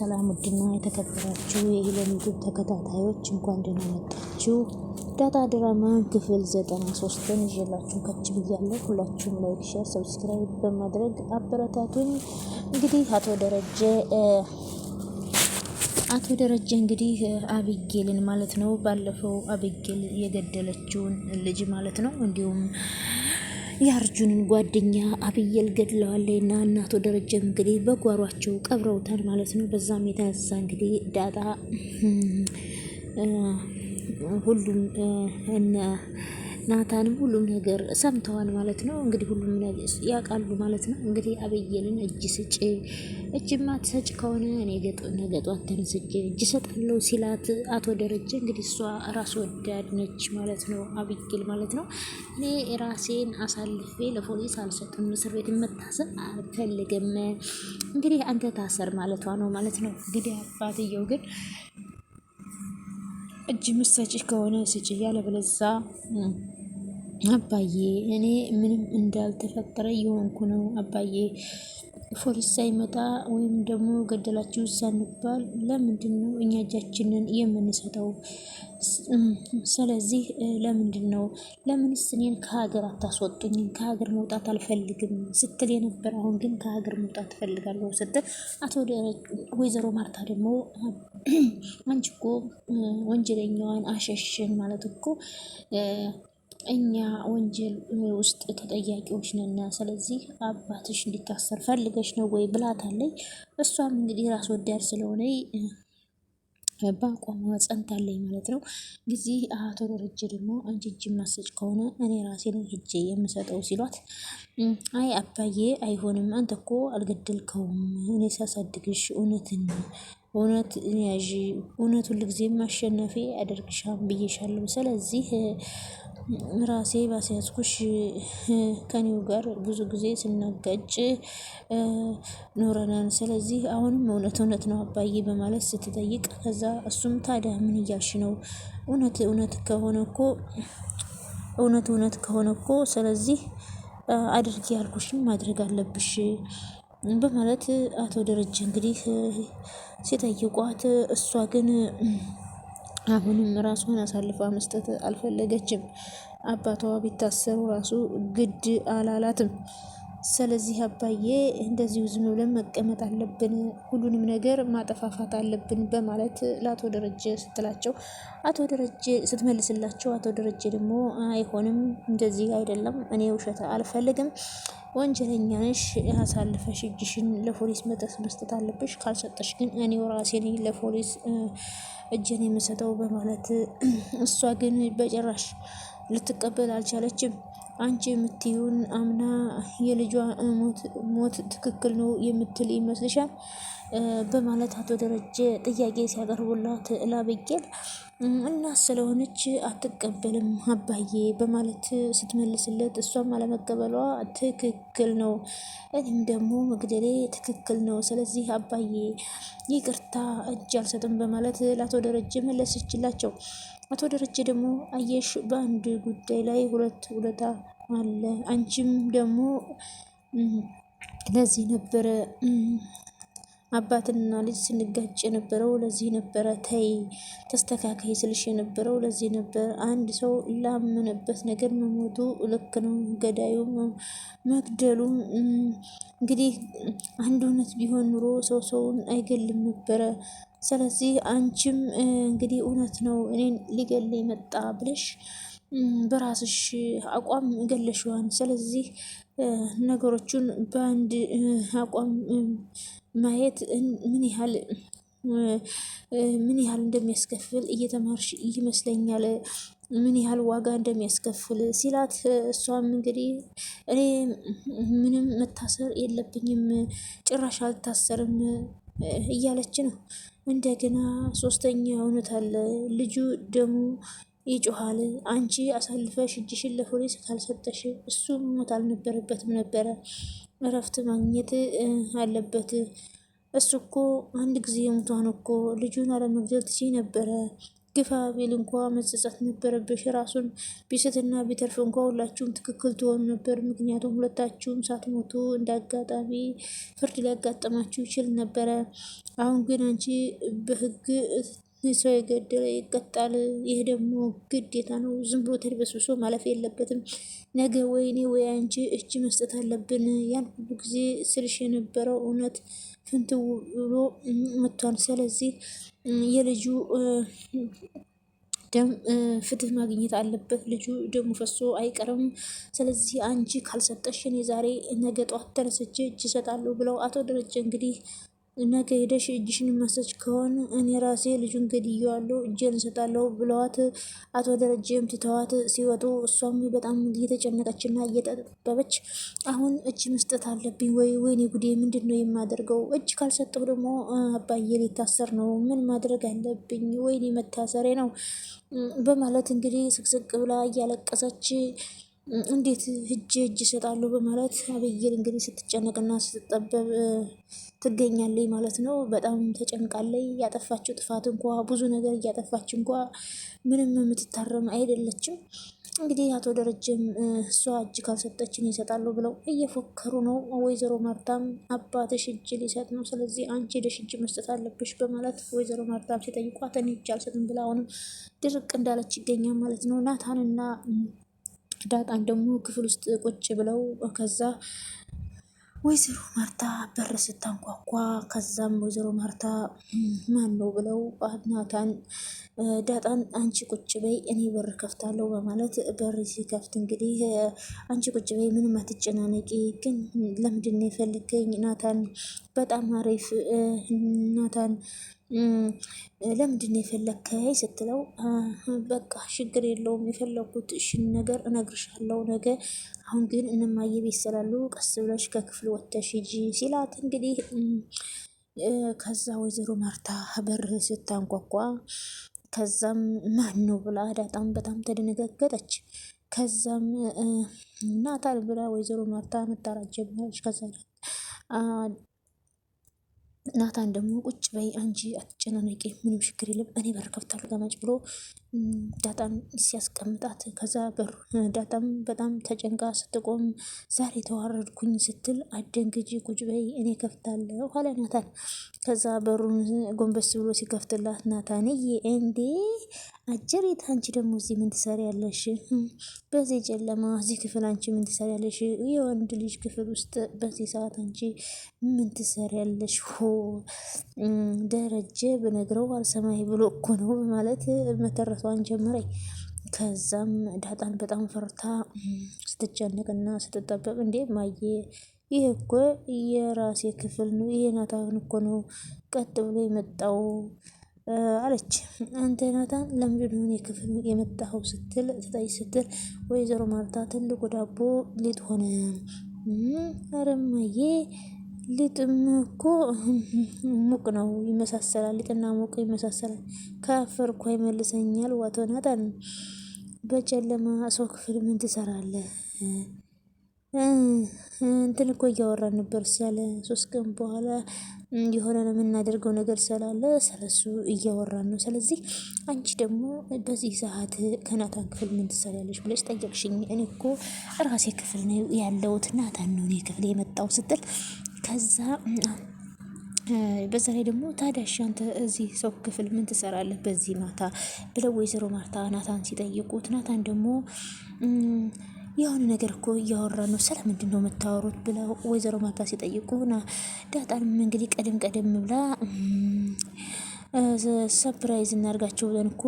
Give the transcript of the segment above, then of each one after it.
ሰላም ውድና የተከበራችሁ የኢለን ዩቲዩብ ተከታታዮች እንኳን ደህና መጣችሁ። ዳጣ ድራማ ክፍል 93ን ይዤላችሁ ከች ብያለሁ። ሁላችሁም ላይክ፣ ሼር፣ ሰብስክራይብ በማድረግ አበረታቱኝ። እንግዲህ አቶ ደረጀ እንግዲህ አቢጌልን ማለት ነው ባለፈው አቢጌል የገደለችውን ልጅ ማለት ነው እንዲሁም የአርጁንን ጓደኛ አብየል ገድለዋለና እናቶ ደረጀም እንግዲህ በጓሯቸው ቀብረውታል ማለት ነው። በዛም የተነሳ እንግዲህ ዳጣ ሁሉም እነ ናታንም ሁሉም ነገር ሰምተዋል ማለት ነው። እንግዲህ ሁሉም ነገር ያውቃሉ ማለት ነው። እንግዲህ አብየልን እጅ ማትሰጭ ከሆነ እኔ ነገ ጧት ተነስቼ እጅ ሰጣለሁ ሲላት አቶ ደረጀ እንግዲህ እሷ ራስ ወዳድ ነች ማለት ነው። አብየል ማለት ነው እኔ ራሴን አሳልፌ ለፖሊስ አልሰጥም፣ እስር ቤት መታሰር አልፈልግም፣ እንግዲህ አንተ ታሰር ማለቷ ነው ማለት ነው። እንግዲህ አባትየው ግን እጅ ምሰጭ ከሆነ ስጭ ያለበለዛ አባዬ እኔ ምንም እንዳልተፈጠረ የሆንኩ ነው አባዬ፣ ፖሊስ ሳይመጣ ወይም ደግሞ ገደላችሁ ሳንባል ለምንድን ነው እኛ እጃችንን የምንሰጠው? ስለዚህ ለምንድን ነው ለምንስ እኔን ከሀገር አታስወጡኝም? ከሀገር መውጣት አልፈልግም ስትል የነበር አሁን ግን ከሀገር መውጣት እፈልጋለሁ ስትል ወይዘሮ ማርታ ደግሞ አንቺ እኮ ወንጀለኛዋን አሸሽን ማለት እኮ እኛ ወንጀል ውስጥ ተጠያቂዎች ነን፣ ስለዚህ አባትሽ እንዲታሰር ፈልገሽ ነው ወይ ብላታለች። እሷም እንግዲህ ራስ ወዳድ ስለሆነ በአቋሟ ጸንታለኝ ማለት ነው። ጊዜ አቶ ደረጀ ደግሞ አንቺ እጅ ማሰጭ ከሆነ እኔ ራሴ ነኝ ሄጄ የምሰጠው ሲሏት፣ አይ አባዬ አይሆንም፣ አንተ እኮ አልገደልከውም፣ እኔ ሳሳድግሽ እውነት ያዥ፣ እውነት ሁልጊዜም አሸናፊ አደርግሻም ብዬሻለሁ። ስለዚህ ራሴ ባስያዝኩሽ ከኔው ጋር ብዙ ጊዜ ስናጋጭ ኖረናል። ስለዚህ አሁንም እውነት ነው አባዬ በማለት ስትጠይቅ፣ ከዛ እሱም ታዲያ ምን እያልሽ ነው? እውነት ከሆነ እኮ ስለዚህ አድርጊ ያልኩሽን ማድረግ አለብሽ በማለት አቶ ደረጀ እንግዲህ ሲጠይቋት፣ እሷ ግን አሁንም ራሷን አሳልፋ መስጠት አልፈለገችም። አባቷ ቢታሰሩ ራሱ ግድ አላላትም። ስለዚህ አባዬ እንደዚሁ ዝም ብለን መቀመጥ አለብን፣ ሁሉንም ነገር ማጠፋፋት አለብን በማለት ለአቶ ደረጀ ስትላቸው ስትመልስላቸው አቶ ደረጀ ደግሞ አይሆንም፣ እንደዚህ አይደለም፣ እኔ ውሸት አልፈልግም፣ ወንጀለኛ ነሽ፣ አሳልፈሽ እጅሽን ለፖሊስ መስጠት አለብሽ፣ ካልሰጠሽ ግን እኔው ራሴ ነኝ ለፖሊስ እጄን የምሰጠው በማለት እሷ ግን በጭራሽ ልትቀበል አልቻለችም። አንቺ የምትዩን አምና የልጇ ሞት ትክክል ነው የምትል ይመስልሻል? በማለት አቶ ደረጀ ጥያቄ ሲያቀርቡላት ላበጌል እና ስለሆነች አትቀበልም አባዬ በማለት ስትመልስለት፣ እሷም አለመቀበሏ ትክክል ነው፣ እኔም ደግሞ መግደሌ ትክክል ነው፣ ስለዚህ አባዬ ይቅርታ እጅ አልሰጥም በማለት ለአቶ ደረጀ መለሰችላቸው። አቶ ደረጀ ደግሞ አየሽ በአንድ ጉዳይ ላይ ሁለት ውለታ አለ፣ አንቺም ደግሞ ለዚህ ነበረ አባትና ልጅ ስንጋጭ የነበረው ለዚህ ነበረ፣ ተይ ተስተካካይ ስልሽ የነበረው ለዚህ ነበር። አንድ ሰው ላመነበት ነገር መሞቱ ልክ ነው፣ ገዳዩ መግደሉም እንግዲህ አንድ እውነት ቢሆን ኑሮ ሰውን አይገልም ነበረ። ስለዚህ አንቺም እንግዲህ እውነት ነው እኔን ሊገለኝ መጣ ብለሽ በራስሽ አቋም ገለሽዋን። ስለዚህ ነገሮቹን በአንድ አቋም ማየት ምን ያህል እንደሚያስከፍል እየተማርሽ ይመስለኛል፣ ምን ያህል ዋጋ እንደሚያስከፍል ሲላት፣ እሷም እንግዲህ እኔ ምንም መታሰር የለብኝም ጭራሽ አልታሰርም እያለች ነው። እንደገና ሶስተኛ እውነት አለ፣ ልጁ ደሙ ይጮሃል፣ አንቺ አሳልፈሽ እጅሽን ለፖሊስ ካልሰጠሽ እሱ መሞት አልነበረበትም ነበረ፣ እረፍት ማግኘት አለበት። እሱ እኮ አንድ ጊዜ ሙቷን እኮ ልጁን አለመግደል ትችይ ነበረ ግፋ ቢል እንኳ መጸጸት ነበረብሽ። ራሱን ቢስትና ቢተርፍ እንኳ ሁላችሁም ትክክል ትሆኑ ነበር። ምክንያቱም ሁለታችሁም ሳትሞቱ እንዳጋጣሚ ፍርድ ሊያጋጥማችሁ ይችል ነበረ። አሁን ግን አንቺ በህግ ሰው የገደለ ይቀጣል። ይህ ደግሞ ግዴታ ነው። ዝም ብሎ ተድበስብሶ ማለፍ የለበትም። ነገ ወይኔ ወይ አንቺ እጅ መስጠት አለብን። ያን ሁሉ ጊዜ ስልሽ የነበረው እውነት ፍንትው ብሎ መጥቷል። ስለዚህ የልጁ ደም ፍትህ ማግኘት አለበት። ልጁ ደሙ ፈሶ አይቀርም። ስለዚህ አንቺ ካልሰጠሽ እኔ ዛሬ ነገ ጠዋት ተነስቼ እጅ እሰጣለሁ ብለው አቶ ደረጀ እንግዲህ ነገ ሄደሽ እጅሽን ማሰች ከሆነ እኔ ራሴ ልጁን ገድዬዋለሁ እጄን እሰጣለሁ ብለዋት አቶ ደረጀም ትተዋት ሲወጡ እሷም በጣም እየተጨነቀችና እየጠበበች አሁን እጅ መስጠት አለብኝ ወይኔ ጉዴ ምንድን ነው የማደርገው? እጅ ካልሰጠሁ ደግሞ አባዬ ሊታሰር ነው። ምን ማድረግ አለብኝ? ወይኔ መታሰሬ ነው በማለት እንግዲህ ስቅስቅ ብላ እያለቀሰች እንዴት እጅ እሰጣለሁ በማለት አብይል እንግዲህ ስትጨነቅና ስትጠበብ ትገኛለች ማለት ነው። በጣም ተጨንቃለች። ያጠፋችው ጥፋት እንኳ ብዙ ነገር እያጠፋች እንኳ ምንም የምትታረም አይደለችም። እንግዲህ አቶ ደረጀም እሷ እጅ ካልሰጠችን ይሰጣሉ ብለው እየፎከሩ ነው። ወይዘሮ ማርታም አባትሽ እጅ ሊሰጥ ነው፣ ስለዚህ አንቺ ሄደሽ እጅ መስጠት አለብሽ በማለት ወይዘሮ ማርታም ሲጠይቋት እኔ እጅ አልሰጥም ብላ አሁንም ድርቅ እንዳለች ይገኛል ማለት ነው። ናታንና ዳጣን ደግሞ ክፍል ውስጥ ቁጭ ብለው ከዛ ወይዘሮ ማርታ በር ስታንኳኳ ከዛም ወይዘሮ ማርታ ማን ነው ብለው ናታን ዳጣን አንቺ ቁጭ በይ እኔ በር ከፍታለሁ በማለት በር ሲከፍት እንግዲህ አንቺ ቁጭ በይ ምንም አትጨናነቂ፣ ግን ለምንድን ነው የፈለገኝ? ናታን በጣም አሪፍ ናታን ለምንድን ነው የፈለግከኝ ስትለው በቃ ችግር የለውም የፈለጉት እሽን ነገር እነግርሻለሁ ነገ፣ አሁን ግን እነማየ ቤት ስላሉ ቀስ ብለሽ ከክፍል ወጥተሽ ሂጂ ሲላት እንግዲህ ከዛ ወይዘሮ ማርታ በር ስታንኳኳ ከዛም ማን ነው ብላ ዳጣም በጣም ተደነጋገጠች። ከዛም ናታን ብላ ወይዘሮ ማርታ መጣራት ጀመረች። ከዛ ናታን ደግሞ ቁጭ በይ አንቺ አትጨናነቂ፣ ምንም ችግር የለም እኔ በር ከፍታለሁ ተቀመጭ ብሎ ዳጣን ሲያስቀምጣት ከዛ በሩ ዳጣም በጣም ተጨንቃ ስትቆም ዛሬ ተዋረድኩኝ ስትል አደንግጂ ቁጭ በይ እኔ ከፍታለሁ አለ ናታን። ከዛ በሩን ጎንበስ ብሎ ሲከፍትላት ናታንዬ እንዴ አጀሬት አንቺ ደግሞ እዚህ ምን ትሰሪያለሽ? በዚህ ጨለማ እዚህ ክፍል አንቺ ምን ትሰሪያለሽ? የወንድ ልጅ ክፍል ውስጥ በዚህ ሰዓት አንቺ ምን ትሰሪያለሽ? ደረጀ ብነግረው አልሰማኝ ብሎ እኮ ነው በማለት መተረቷን ጀመረኝ። ከዛም ዳጣን በጣም ፈርታ ስትጨነቅና ስትጠበቅ እንዴ ማየ ይህ እኮ የራሴ ክፍል ነው፣ ይሄ ናታን እኮ ነው ቀጥ ብሎ የመጣው አለች። አንተ ናታን ለምንድን ነው ክፍል የመጣኸው ስትል ስትል ወይዘሮ ማርታ ትልቁ ዳቦ ሊጥ ሆነ። አረማዬ ሊጥም እኮ ሙቅ ነው ይመሳሰላል፣ ሊጥና ሙቅ ይመሳሰላል፣ ካፈርኩ ይመልሰኛል። ዋቶ ናታን በጨለማ ሰው ክፍል ምን ትሰራለህ? እንትን እኮ እያወራን ነበር ስለ 3 ቀን በኋላ የሆነ የምናደርገው ነገር ስላለ ስለሱ እያወራን ነው። ስለዚህ አንቺ ደግሞ በዚህ ሰዓት ከናታን ክፍል ምን ትሰሪያለሽ ብለሽ ጠየቅሽኝ። እኔ እኮ ራሴ ክፍል ነው ያለሁት፣ ናታን ነው እኔ ክፍል የመጣው ስትል ከዛ በዛ ላይ ደግሞ ታዲያ አንተ እዚህ ሰው ክፍል ምን ትሰራለህ በዚህ ማታ ብለው ወይዘሮ ማርታ ናታን ሲጠይቁት ናታን ደግሞ የሆነ ነገር እኮ እያወራ ነው፣ ስለምንድን ነው የምታወሩት ብለው ወይዘሮ ማርታ ሲጠይቁ ዳጣንም እንግዲህ ቀደም ብላ ሰፕራይዝ እናርጋቸው ብለን እኮ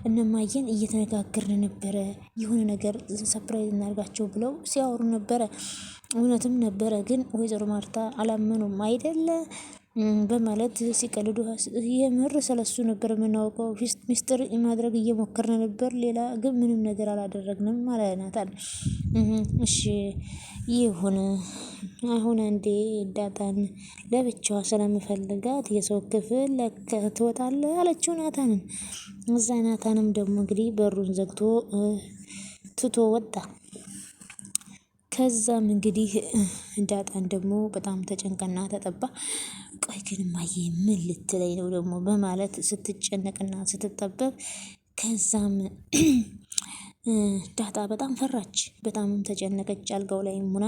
እነማየን እየተነጋገርን ነበረ፣ የሆነ ነገር ሰፕራይዝ እናርጋቸው ብለው ሲያወሩ ነበረ። እውነትም ነበረ፣ ግን ወይዘሮ ማርታ አላመኑም አይደለ በማለት ሲቀልዱ የምር ስለሱ ነበር የምናውቀው፣ ሚስጥር ማድረግ እየሞከርን ነበር፣ ሌላ ግን ምንም ነገር አላደረግንም ማለት ናታን። እሺ ይሁን አሁን እንዴ ዳጣን ለብቻዋ ስለምፈልጋት የሰው ክፍል ትወጣለህ አለችው ናታንን። እዛ ናታንም ደግሞ እንግዲህ በሩን ዘግቶ ትቶ ወጣ። ከዛም እንግዲህ ዳጣን ደግሞ በጣም ተጨንቀና ተጠባ። ቆይ ግን እማዬ ምን ልትለኝ ነው ደግሞ በማለት ስትጨነቅና ስትጠበብ ከዛም ዳጣ በጣም ፈራች፣ በጣም ተጨነቀች። አልጋው ላይ ሙና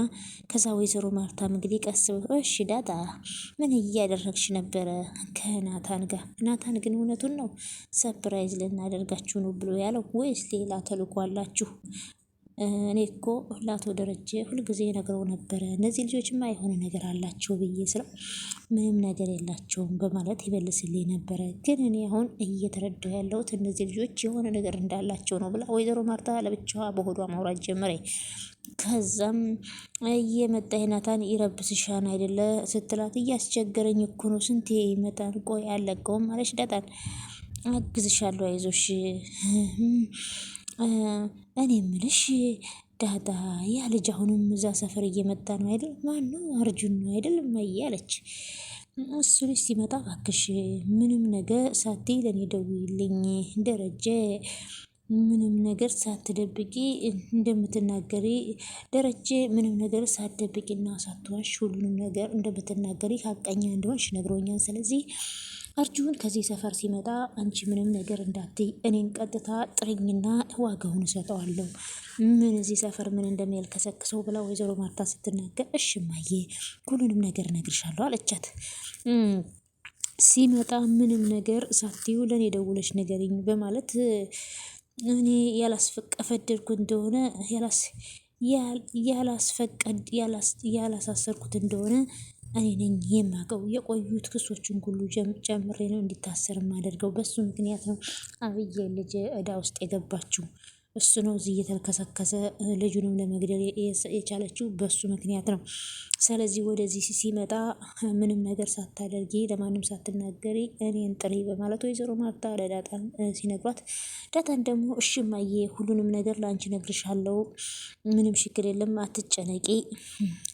ከዛ ወይዘሮ ማርታም እንግዲህ ቀስ እሺ ዳጣ ምን እያደረግሽ ነበረ ከናታን ጋር? ናታን ግን እውነቱን ነው ሰፕራይዝ ልናደርጋችሁ ነው ብሎ ያለው ወይስ ሌላ ተልኮ አላችሁ? እኔ እኮ ለአቶ ደረጀ ሁልጊዜ ነግረው ነበረ እነዚህ ልጆችማ የሆነ ነገር አላቸው ብዬ ስለው ምንም ነገር የላቸውም በማለት ይመልስልኝ ነበረ። ግን እኔ አሁን እየተረዳሁ ያለሁት እነዚህ ልጆች የሆነ ነገር እንዳላቸው ነው ብላ ወይዘሮ ማርታ ለብቻዋ በሆዷ ማውራት ጀመረ። ከዛም እየመጣ ናታን ይረብስሻን አይደለ ስትላት እያስቸገረኝ እኮ ነው ስንቴ ይመጣን ቆይ አለቀውም አለች ዳጣን። አግዝሻለሁ አይዞሽ እኔ ምልሽ ዳጣ ያ ልጅ አሁንም እዛ ሰፈር እየመጣ ነው አይደል? ማነው አርጁን ነው አይደል እማዬ አለች። እሱ ልጅ ሲመጣ እባክሽ ምንም ነገር ሳትይ ለኔ ደውይልኝ ደረጀ ምንም ነገር ሳትደብቂ እንደምትናገሪ ደረጀ ምንም ነገር ሳትደብቂና ሳትዋሽ ሁሉንም ነገር እንደምትናገሪ ሀቀኛ እንደሆንሽ ነግሮኛል። ስለዚህ አርጁን ከዚህ ሰፈር ሲመጣ አንቺ ምንም ነገር እንዳትይ እኔን ቀጥታ ጥሪኝና ዋጋውን እሰጠዋለሁ። ምን እዚህ ሰፈር ምን እንደሚያልከሰክሰው ብላ ወይዘሮ ማርታ ስትናገር እሺ እማዬ ሁሉንም ነገር እነግርሻለሁ አለቻት። ሲመጣ ምንም ነገር ሳትዩ ለእኔ ደውለሽ ንገሪኝ በማለት እኔ ያላስፈቀፈደድኩ እንደሆነ ያላሳሰርኩት እንደሆነ እኔ ነኝ የማውቀው። የቆዩት ክሶችን ሁሉ ጨምሬ ነው እንዲታሰር የማደርገው። በሱ ምክንያት ነው አብዬ ልጅ እዳ ውስጥ የገባችው። እሱ ነው እዚህ እየተልከሰከሰ ልጁንም ለመግደል የቻለችው በሱ ምክንያት ነው። ስለዚህ ወደዚህ ሲመጣ ምንም ነገር ሳታደርጊ ለማንም ሳትናገሪ እኔን ጥሪ በማለት ወይዘሮ ማርታ ለዳጣን ሲነግሯት፣ ዳጣን ደግሞ እሺ እማዬ ሁሉንም ነገር ለአንቺ ነግርሻለሁ፣ ምንም ችግር የለም አትጨነቂ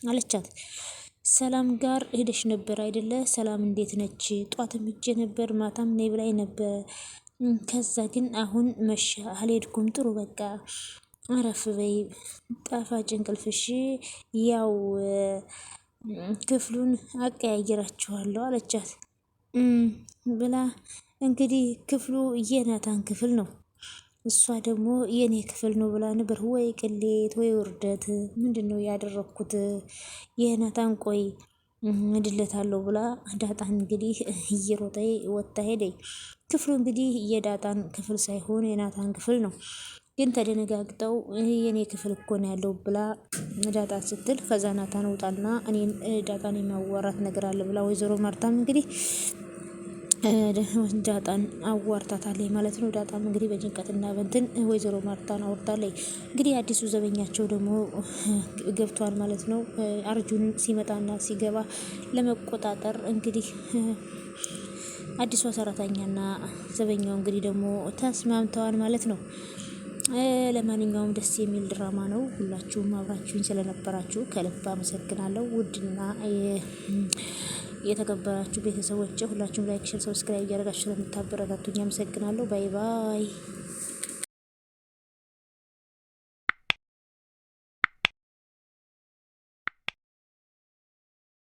አለቻት። ሰላም ጋር ሄደሽ ነበር አይደለ? ሰላም እንዴት ነች? ጧትም ሄጄ ነበር ማታም ነይ ብላኝ ነበር። ከዛ ግን አሁን መሸ አልሄድኩም። ጥሩ በቃ አረፍ በይ ጣፋጭ እንቅልፍሽ ያው ክፍሉን አቀያይራችኋለሁ አለቻት። ብላ እንግዲህ ክፍሉ የናታን ክፍል ነው፣ እሷ ደግሞ የኔ ክፍል ነው ብላ ነበር። ወይ ቅሌት ወይ ውርደት! ምንድን ነው ያደረግኩት? የናታን ቆይ እድለታለሁ ብላ ዳጣን እንግዲህ እየሮጠ ወጣ ሄደ። ክፍሉ እንግዲህ የዳጣን ክፍል ሳይሆን የናታን ክፍል ነው። ግን ተደነጋግጠው የኔ ክፍል እኮ ነው ያለው ብላ ዳጣ ስትል ከዛ ናታን ውጣና እኔን ዳጣን የማዋራት ነገር አለ ብላ ወይዘሮ ማርታም እንግዲህ ዳጣን አዋርታታለች ማለት ነው። ዳጣም እንግዲህ በጭንቀትና በንትን ወይዘሮ ማርታን አውርታለች። እንግዲህ አዲሱ ዘበኛቸው ደግሞ ገብቷል ማለት ነው። አርጁን ሲመጣና ሲገባ ለመቆጣጠር እንግዲህ አዲሷ ሰራተኛና ዘበኛው እንግዲህ ደግሞ ተስማምተዋል ማለት ነው። ለማንኛውም ደስ የሚል ድራማ ነው። ሁላችሁም አብራችሁኝ ስለነበራችሁ ከልብ አመሰግናለሁ። ውድና የተከበራችሁ ቤተሰቦች ሁላችሁም ላይክ፣ ሼር፣ ሰብስክራይብ እያደረጋችሁ ስለምታበረታቱኝ አመሰግናለሁ። ባይ ባይ።